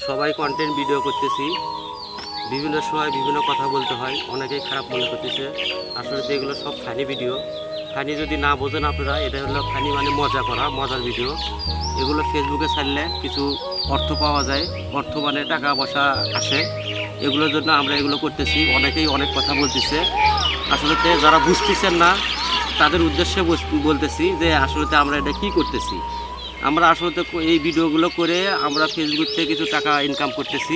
সবাই content video করতেছি, বিভিন্ন সময় বিভিন্ন কথা বলতে হয়, অনেকেই খারাপ মনে করতেছে। আসলে তো এগুলো সব ফানি ভিডিও। ফানি যদি না বোঝেন আপনারা, এটা হলো ফানি মানে মজা করা, মজার ভিডিও। এগুলো ফেসবুকে ছাড়লে কিছু অর্থ পাওয়া যায়, অর্থ মানে টাকা পয়সা আসে। এগুলোর জন্য আমরা এগুলো করতেছি। অনেকেই অনেক কথা বলতেছে, আসলে যারা বুঝতেছেন না তাদের উদ্দেশ্যে বলতেছি যে আসলে আমরা এটা কি করতেছি। আমরা আসলে এই ভিডিওগুলো করে আমরা ফেসবুক থেকে কিছু টাকা ইনকাম করতেছি।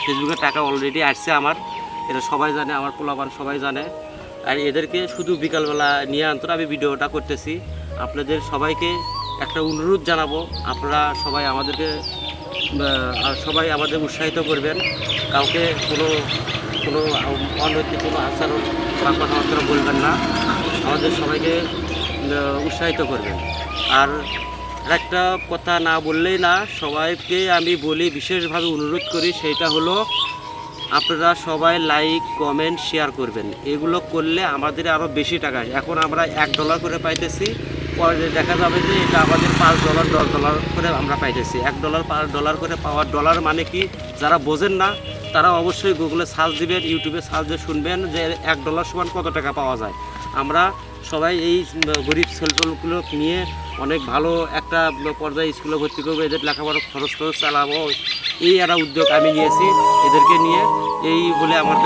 ফেসবুকে টাকা অলরেডি আসছে আমার, এটা সবাই জানে, আমার পোলাপান সবাই জানে। আর এদেরকে শুধু বিকালবেলা নিয়ে আনতো আমি ভিডিওটা করতেছি। আপনাদের সবাইকে একটা অনুরোধ জানাবো, আপনারা সবাই আমাদেরকে সবাই আমাদের উৎসাহিত করবেন। কাউকে কোনো কোনো অনৈতিক কোনো আচরণ বা কথাবার্তা বলবেন না, আমাদের সবাইকে উৎসাহিত করবেন। আর একটা কথা না বললেই না, সবাইকে আমি বলি, বিশেষভাবে অনুরোধ করি, সেইটা হলো আপনারা সবাই লাইক কমেন্ট শেয়ার করবেন। এগুলো করলে আমাদের আরও বেশি টাকা আসে। এখন আমরা $1 করে পাইতেছি, পরে দেখা যাবে যে এটা আমাদের $5 $10 করে আমরা পাইতেছি। $1 $5 করে পাওয়ার ডলার মানে কি, যারা বোঝেন না তারা অবশ্যই গুগলে সার্চ দিবেন, ইউটিউবে সার্চ দিয়ে শুনবেন যে $1 সমান কত টাকা পাওয়া যায়। আমরা সবাই এই গরিব ছেলেগুলো নিয়ে অনেক ভালো একটা পর্যায়ে স্কুলে ভর্তি করবো, এদের লেখাপড়া খরচ চালাবো, এই একটা উদ্যোগ আমি নিয়েছি এদেরকে নিয়ে। এই বলে আমার